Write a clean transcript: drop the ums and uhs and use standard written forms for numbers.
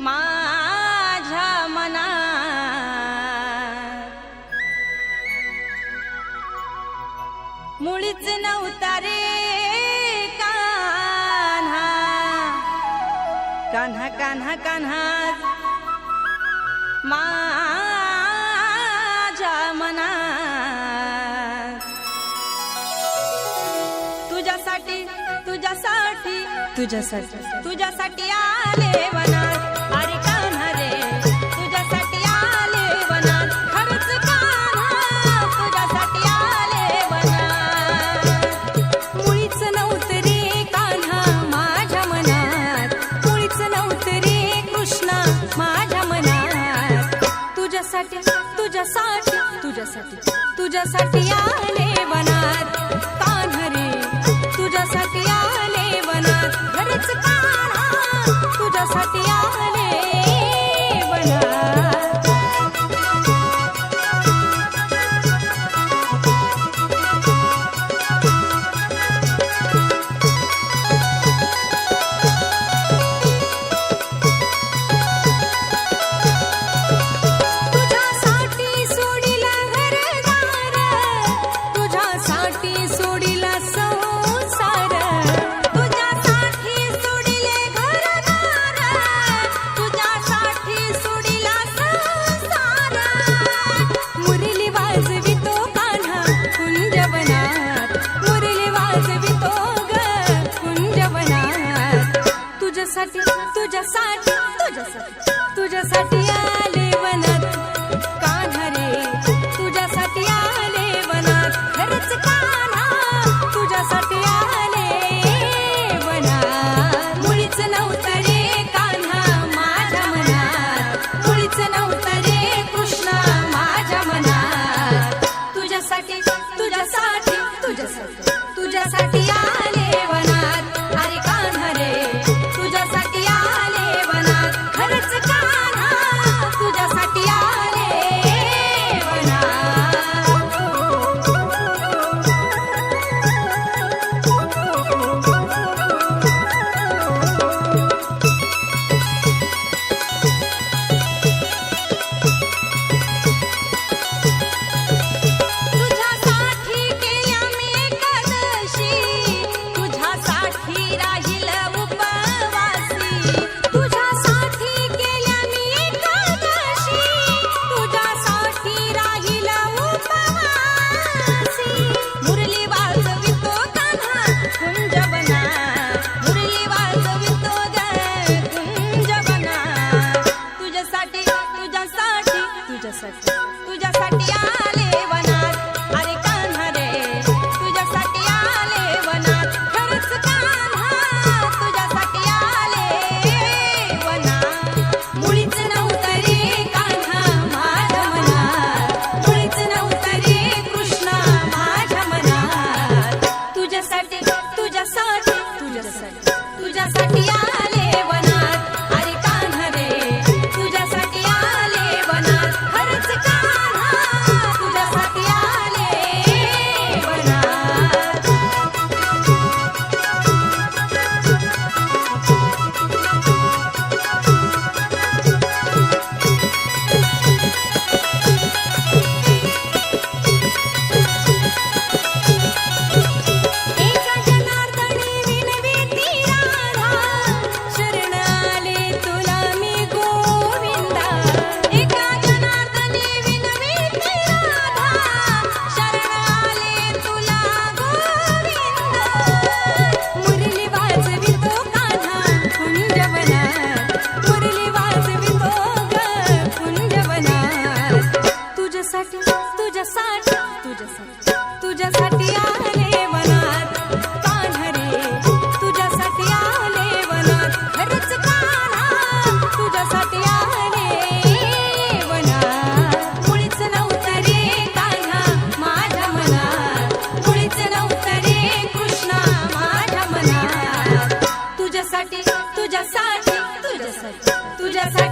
माझ्या मनात मुळीच नव्हता रे कान्हा कान्हा कान्हा कान्हा माझ्या मनात तुझ्यासाठी तुझ्यासाठी तुझ्यासाठी तुझ्यासाठी आले वनात अरे कान्हा रे तुझ्यासाठी आले वनात खरंच कान्हा तुझ्यासाठी आले वनात मुळीच नव्हतं रे कान्हा माझ्या मनात मुळीच नव्हतं रे कृष्णा माझ्या मनात तुझ्यासाठी तुझ्यासाठी तुझ्यासाठी तुझ्यासाठी आले वनात कान्हा रे तुझ्यासाठी आले वनात खरंच कान्हा तुझ्यासाठी आले वनात तुझ्यासाठी सोडिला घरदार तुझ्यासाठी सोडिला संसार तुझ्यासाठी सोडिले घरदार तुझ्यासाठी सोडिला संसार मुरली वाजवितो कान्हा कुंजवनात मुरली वाजवितो ग कुंजवनात तुझ्यासाठी तुझ्यासाठी तुझ्यासाठी तुझ्यासाठी आले वनात कान्हा रे तुझ्यासाठी आले वनात खरंच कान्हा तुझ्यासाठी आले वनात मुळीच नव्हतं रे कान्हा माझ्या मनात मुळीच नव्हतं रे कृष्णा माझ्या मनात तुझ्यासाठी तुझ्यासाठी तुझ्यासाठी तुझ्यासाठी आले वनात अरे कान्हा रे तुझ्यासाठी आले वनात खरंच कान्हा तुझ्यासाठी आले तुझ्यासाठी केल्या मी एकादशी तुझ्यासाठी राहील उपवासी तुझ्यासाठी केल्या मी एकादशी तुझ्यासाठी राहील उपवासी मुरली वाजवितो कान्हा कुंजवनात मुरली वाजवितो ग कुंजवनात तुझ्यासाठी तुझ्यासाठी तुझ्यासाठी तुझ्यासाठी आले वनात अरे कान्हा रे तुझ्यासाठी आले वनात खरंच कान्हा तुझ्यासाठी आले वनात मुळीच नव्हतं रे कान्हा माझ्या मनात मुळीच नव्हतं रे कृष्णा माझ्या मनात तुझ्यासाठी तुझ्यासाठी तुझ्यासाठी तुझ्यासाठी आले वनात अरे कान्हा रे तुझ्यासाठी आले वनात खरंच कान्हा तुझ्यासाठी आले वनात एका जनार्दनी विनविती राधा शरण आले तुला मी गोविंदा एका जनार्दनी विनविती राधा शरण आले तुला गोविंदा मुरली वाजवितो कान्हा कुंजवनात मुरली वाजवितो ग कुंजवनात तुझ्यासाठी तुझ्यासाठी तुझ्यासाठी तुझ्यासाठी आले वनात कान्हा रे तुझ्यासाठी आले वनात खरंच कान्हा तुझ्यासाठी आले वनात मुळीच नव्हतं रे कान्हा माझ्या मनात मुळीच नव्हतं रे कृष्णा माझ्या मनात तुझ्यासाठी तुझ्यासाठी तुझ्यासाठी तुझ्यासाठी